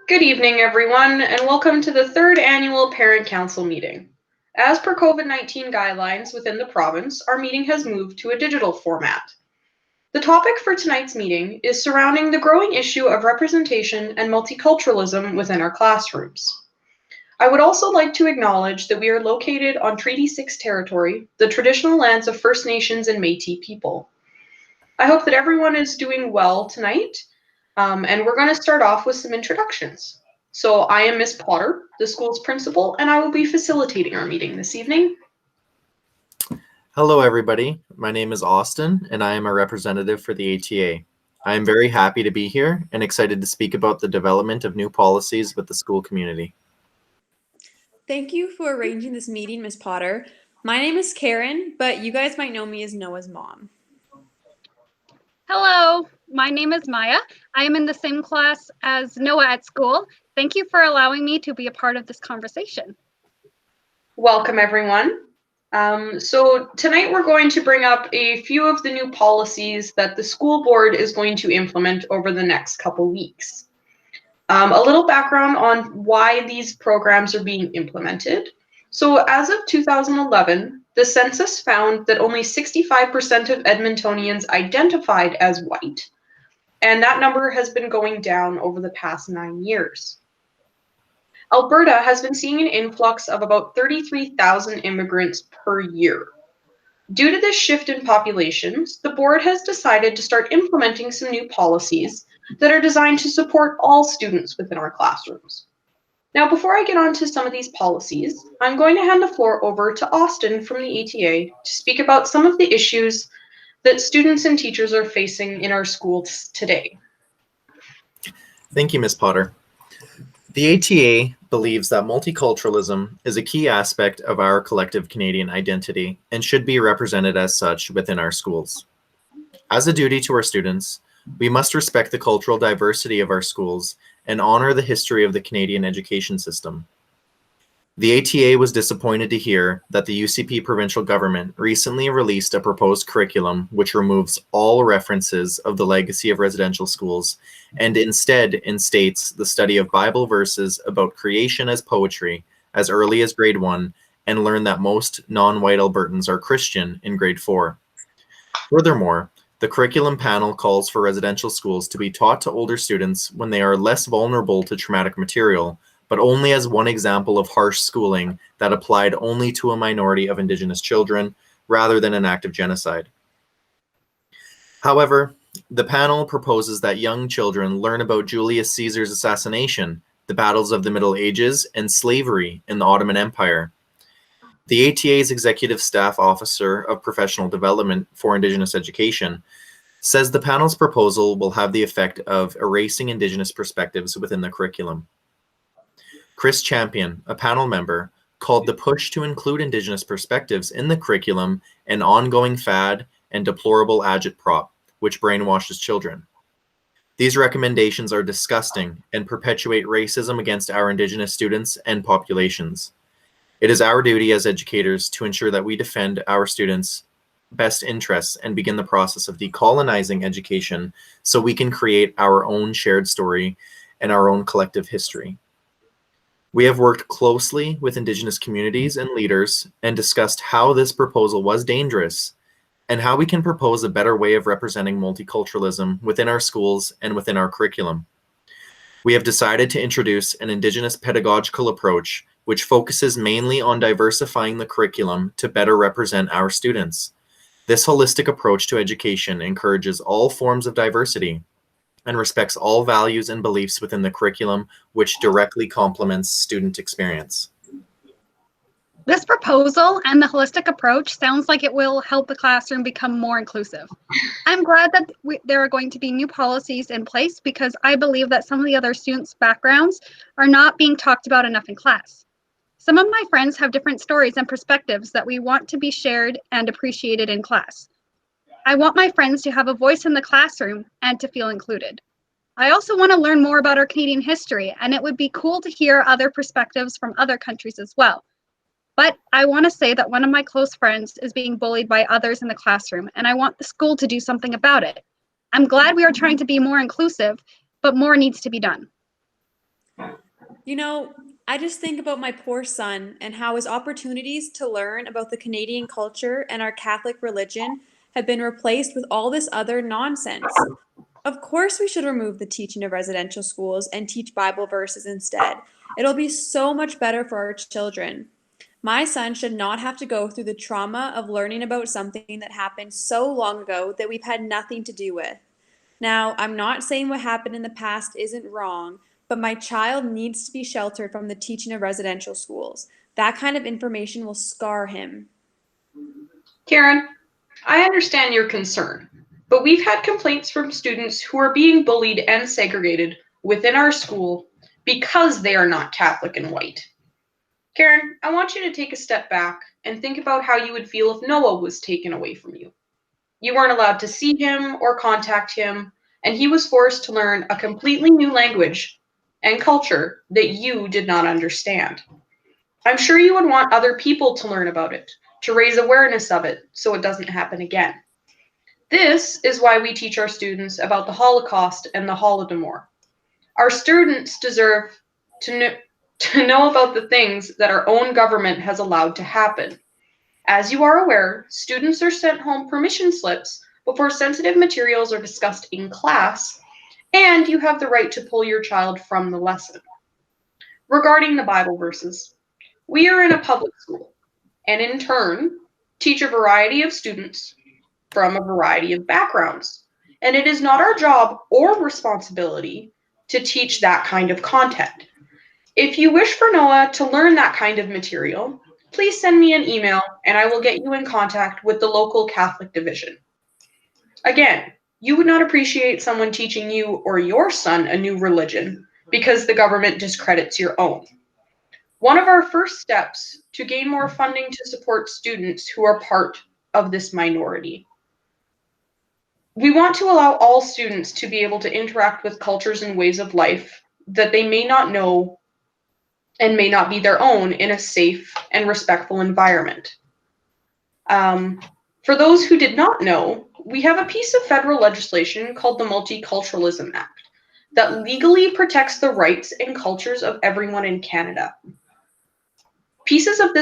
Good evening, everyone, and welcome to the third annual Parent Council meeting. As per COVID-19 guidelines within the province, our meeting has moved to a digital format. The topic for tonight's meeting is surrounding the growing issue of representation and multiculturalism within our classrooms. I would also like to acknowledge that we are located on Treaty 6 territory, the traditional lands of First Nations and Métis people. I hope that everyone is doing well tonight. And we're going to start off with some introductions. So I am Miss Potter, the school's principal, and I will be facilitating our meeting this evening. Hello, everybody. My name is Austin, and I am a representative for the ATA. I am very happy to be here and excited to speak about the development of new policies with the school community. Thank you for arranging this meeting, Miss Potter. My name is Karen, but you guys might know me as Noah's mom. Hello, my name is Maya. I am in the same class as Noah at school. Thank you for allowing me to be a part of this conversation. Welcome, everyone. So tonight we're going to bring up a few of the new policies that the school board is going to implement over the next couple weeks. A little background on why these programs are being implemented. So as of 2011, the census found that only 65% of Edmontonians identified as white, and that number has been going down over the past 9 years. Alberta has been seeing an influx of about 33,000 immigrants per year. Due to this shift in populations, the board has decided to start implementing some new policies that are designed to support all students within our classrooms. Now, before I get on to some of these policies, I'm going to hand the floor over to Austin from the ATA to speak about some of the issues that students and teachers are facing in our schools today. Thank you, Ms. Potter. The ATA believes that multiculturalism is a key aspect of our collective Canadian identity and should be represented as such within our schools. As a duty to our students, we must respect the cultural diversity of our schools and honor the history of the Canadian education system. The ATA was disappointed to hear that the UCP provincial government recently released a proposed curriculum which removes all references of the legacy of residential schools and instead instates the study of Bible verses about creation as poetry as early as grade 1 and learn that most non-white Albertans are Christian in grade 4. Furthermore, the curriculum panel calls for residential schools to be taught to older students when they are less vulnerable to traumatic material, but only as one example of harsh schooling that applied only to a minority of Indigenous children rather than an act of genocide. However, the panel proposes that young children learn about Julius Caesar's assassination, the battles of the Middle Ages, and slavery in the Ottoman Empire. The ATA's Executive Staff Officer of Professional Development for Indigenous Education says the panel's proposal will have the effect of erasing Indigenous perspectives within the curriculum. Chris Champion, a panel member, called the push to include Indigenous perspectives in the curriculum an ongoing fad and deplorable agitprop, which brainwashes children. These recommendations are disgusting and perpetuate racism against our Indigenous students and populations. It is our duty as educators to ensure that we defend our students' best interests and begin the process of decolonizing education so we can create our own shared story and our own collective history. We have worked closely with Indigenous communities and leaders and discussed how this proposal was dangerous and how we can propose a better way of representing multiculturalism within our schools and within our curriculum. We have decided to introduce an Indigenous pedagogical approach which focuses mainly on diversifying the curriculum to better represent our students. This holistic approach to education encourages all forms of diversity and respects all values and beliefs within the curriculum, which directly complements student experience. This proposal and the holistic approach sounds like it will help the classroom become more inclusive. I'm glad that there are going to be new policies in place because I believe that some of the other students' backgrounds are not being talked about enough in class. Some of my friends have different stories and perspectives that we want to be shared and appreciated in class. I want my friends to have a voice in the classroom and to feel included. I also want to learn more about our Canadian history, and it would be cool to hear other perspectives from other countries as well. But I want to say that one of my close friends is being bullied by others in the classroom, and I want the school to do something about it. I'm glad we are trying to be more inclusive, but more needs to be done. You know, I just think about my poor son and how his opportunities to learn about the Canadian culture and our Catholic religion have been replaced with all this other nonsense. Of course, we should remove the teaching of residential schools and teach Bible verses instead. It'll be so much better for our children. My son should not have to go through the trauma of learning about something that happened so long ago that we've had nothing to do with. Now, I'm not saying what happened in the past isn't wrong, but my child needs to be sheltered from the teaching of residential schools. That kind of information will scar him. Karen, I understand your concern, but we've had complaints from students who are being bullied and segregated within our school because they are not Catholic and white. Karen, I want you to take a step back and think about how you would feel if Noah was taken away from you. You weren't allowed to see him or contact him, and he was forced to learn a completely new language and culture that you did not understand. I'm sure you would want other people to learn about it, to raise awareness of it so it doesn't happen again. This is why we teach our students about the Holocaust and the Holodomor. Our students deserve to know about the things that our own government has allowed to happen. As you are aware, students are sent home permission slips before sensitive materials are discussed in class, and you have the right to pull your child from the lesson. Regarding the Bible verses, we are in a public school, and in turn, teach a variety of students from a variety of backgrounds. And it is not our job or responsibility to teach that kind of content. If you wish for Noah to learn that kind of material, please send me an email and I will get you in contact with the local Catholic division. Again, you would not appreciate someone teaching you or your son a new religion because the government discredits your own. One of our first steps to gain more funding to support students who are part of this minority. We want to allow all students to be able to interact with cultures and ways of life that they may not know and may not be their own in a safe and respectful environment. For those who did not know, we have a piece of federal legislation called the Multiculturalism Act that legally protects the rights and cultures of everyone in Canada. Pieces of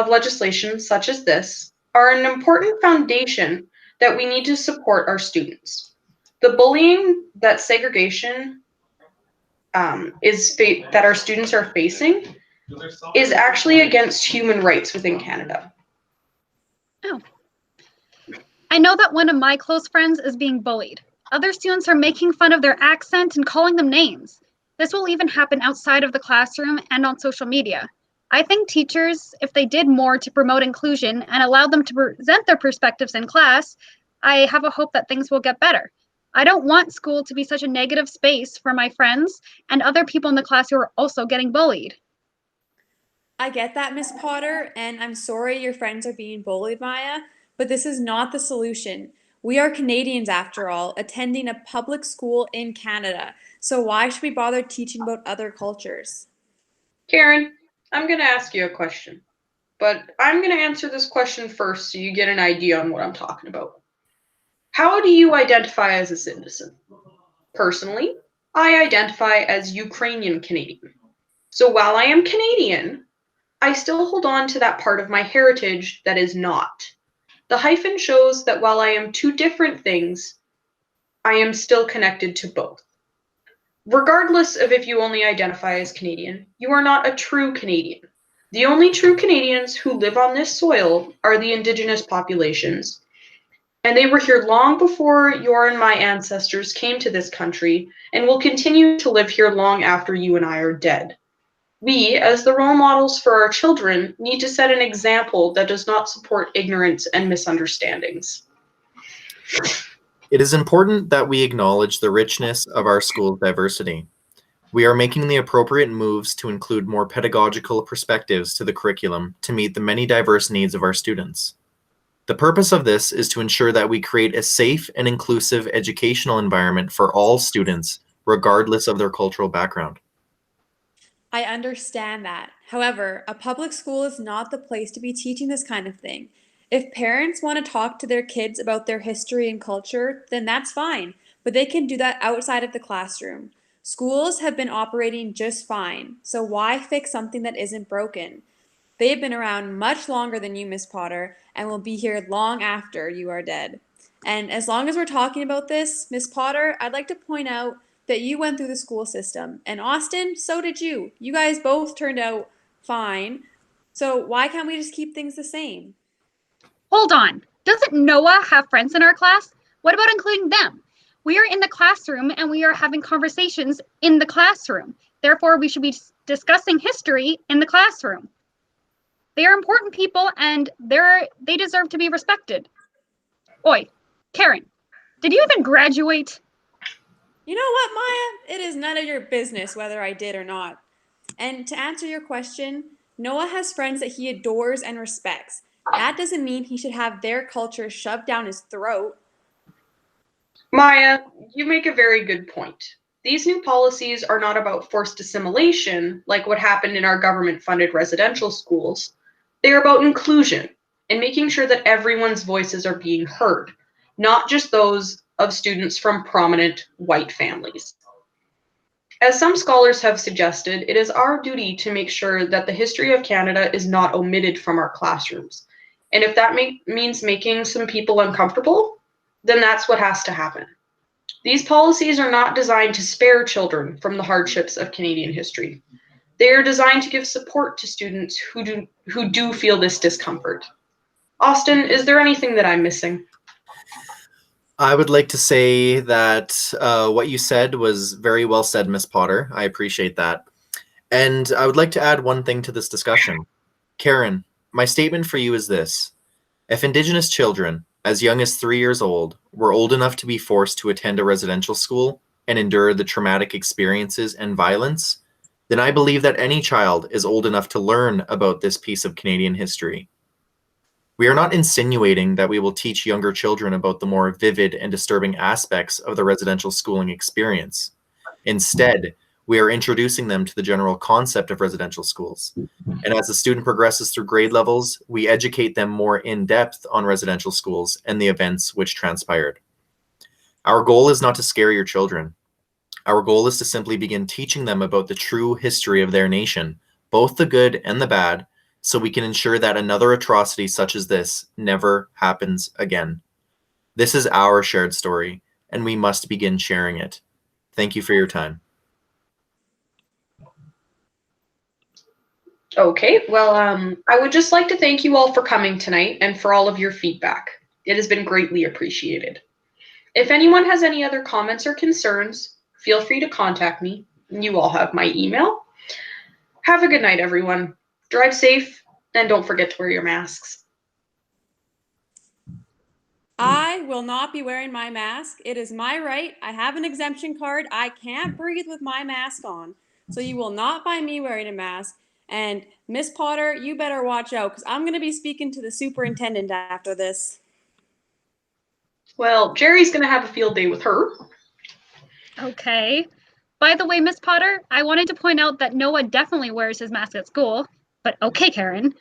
legislation such as this are an important foundation that we need to support our students. The bullying that segregation that our students are facing is actually against human rights within Canada. Oh. I know that one of my close friends is being bullied. Other students are making fun of their accent and calling them names. This will even happen outside of the classroom and on social media. I think teachers, if they did more to promote inclusion and allow them to present their perspectives in class, I have a hope that things will get better. I don't want school to be such a negative space for my friends and other people in the class who are also getting bullied. I get that, Miss Potter, and I'm sorry your friends are being bullied, Maya, but this is not the solution. We are Canadians, after all, attending a public school in Canada, so why should we bother teaching about other cultures? Karen, I'm going to ask you a question, but I'm going to answer this question first so you get an idea on what I'm talking about. How do you identify as a citizen? Personally, I identify as Ukrainian Canadian. So while I am Canadian, I still hold on to that part of my heritage that is not. The hyphen shows that while I am two different things, I am still connected to both. Regardless of if you only identify as Canadian, you are not a true Canadian. The only true Canadians who live on this soil are the Indigenous populations, and they were here long before your and my ancestors came to this country and will continue to live here long after you and I are dead. We, as the role models for our children, need to set an example that does not support ignorance and misunderstandings. It is important that we acknowledge the richness of our school's diversity. We are making the appropriate moves to include more pedagogical perspectives to the curriculum to meet the many diverse needs of our students. The purpose of this is to ensure that we create a safe and inclusive educational environment for all students, regardless of their cultural background. I understand that. However, a public school is not the place to be teaching this kind of thing. If parents want to talk to their kids about their history and culture, then that's fine, but they can do that outside of the classroom. Schools have been operating just fine, so why fix something that isn't broken? They have been around much longer than you, Miss Potter, and will be here long after you are dead. And as long as we're talking about this, Miss Potter, I'd like to point out that you went through the school system. And Austin, so did you. You guys both turned out fine. So why can't we just keep things the same? Hold on. Doesn't Noah have friends in our class? What about including them? We are in the classroom and we are having conversations in the classroom. Therefore, we should be discussing history in the classroom. They are important people and they deserve to be respected. Oi, Karen, did you even graduate? You know what, Maya? It is none of your business whether I did or not. And to answer your question, Noah has friends that he adores and respects. That doesn't mean he should have their culture shoved down his throat. Maya, you make a very good point. These new policies are not about forced assimilation, like what happened in our government-funded residential schools. They are about inclusion and making sure that everyone's voices are being heard, not just those of students from prominent white families. As some scholars have suggested, it is our duty to make sure that the history of Canada is not omitted from our classrooms. And if that means making some people uncomfortable, then that's what has to happen. These policies are not designed to spare children from the hardships of Canadian history. They are designed to give support to students who do feel this discomfort. Austin, is there anything that I'm missing? I would like to say that what you said was very well said, Miss Potter. I appreciate that. And I would like to add one thing to this discussion. Karen, my statement for you is this. If Indigenous children, as young as 3 years old, were old enough to be forced to attend a residential school and endure the traumatic experiences and violence, then I believe that any child is old enough to learn about this piece of Canadian history. We are not insinuating that we will teach younger children about the more vivid and disturbing aspects of the residential schooling experience. Instead, we are introducing them to the general concept of residential schools. And as the student progresses through grade levels, we educate them more in depth on residential schools and the events which transpired. Our goal is not to scare your children. Our goal is to simply begin teaching them about the true history of their nation, both the good and the bad, so we can ensure that another atrocity such as this never happens again. This is our shared story, and we must begin sharing it. Thank you for your time. Okay, well, I would just like to thank you all for coming tonight and for all of your feedback. It has been greatly appreciated. If anyone has any other comments or concerns, feel free to contact me. You all have my email. Have a good night, everyone. Drive safe, and don't forget to wear your masks. I will not be wearing my mask. It is my right. I have an exemption card. I can't breathe with my mask on. So you will not find me wearing a mask. And Miss Potter, you better watch out because I'm going to be speaking to the superintendent after this. Well, Jerry's going to have a field day with her. Okay. By the way, Miss Potter, I wanted to point out that Noah definitely wears his mask at school. But okay, Karen.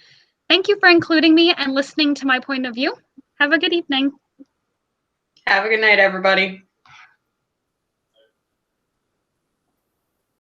Thank you for including me and listening to my point of view. Have a good evening. Have a good night, everybody.